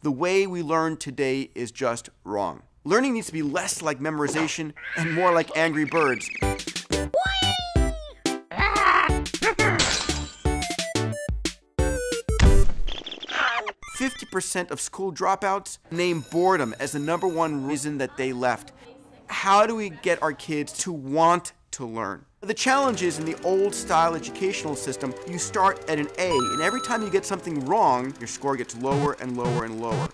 The way we learn today is just wrong. Learning needs to be less like memorization and more like Angry Birds. 50% of school dropouts name boredom as the number one reason that they left. How do we get our kids to want to learn? The challenge is in the old-style educational system, you start at an A, and every time you get something wrong, your score gets lower and lower and lower.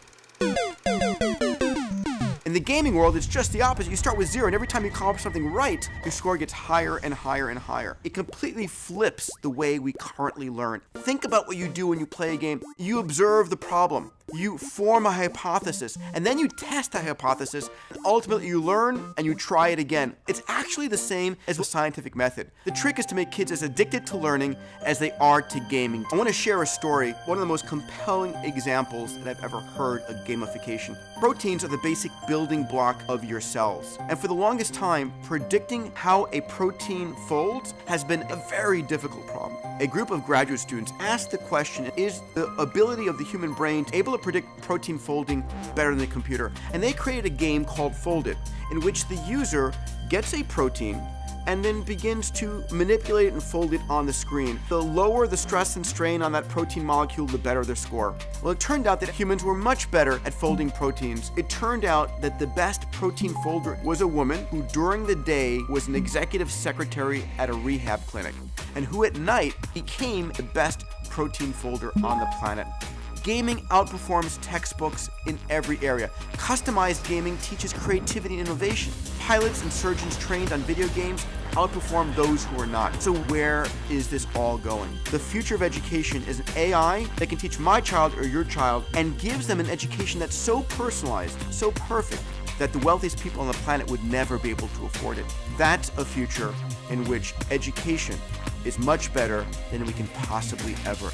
In the gaming world, it's just the opposite. You start with 0, and every time you accomplish something right, your score gets higher and higher and higher. It completely flips the way we currently learn. Think about what you do when you play a game. You observe the problem. You form a hypothesis, and then you test that hypothesis, and ultimately you learn and you try it again. It's actually the same as the scientific method. The trick is to make kids as addicted to learning as they are to gaming. I want to share a story, one of the most compelling examples that I've ever heard of gamification. Proteins are the basic building block of your cells, and for the longest time, predicting how a protein folds has been a very difficult problem. A group of graduate students asked the question, is the ability of the human brain able to predict protein folding better than the computer? And they created a game called Folded, in which the user gets a protein and then begins to manipulate it and fold it on the screen. The lower the stress and strain on that protein molecule, the better their score. Well, it turned out that humans were much better at folding proteins. It turned out that the best protein folder was a woman who during the day was an executive secretary at a rehab clinic, and who at night became the best protein folder on the planet. Gaming outperforms textbooks in every area. Customized gaming teaches creativity and innovation. Pilots and surgeons trained on video games outperform those who are not. So where is this all going? The future of education is an AI that can teach my child or your child and gives them an education that's so personalized, so perfect, that the wealthiest people on the planet would never be able to afford it. That's a future in which education is much better than we can possibly ever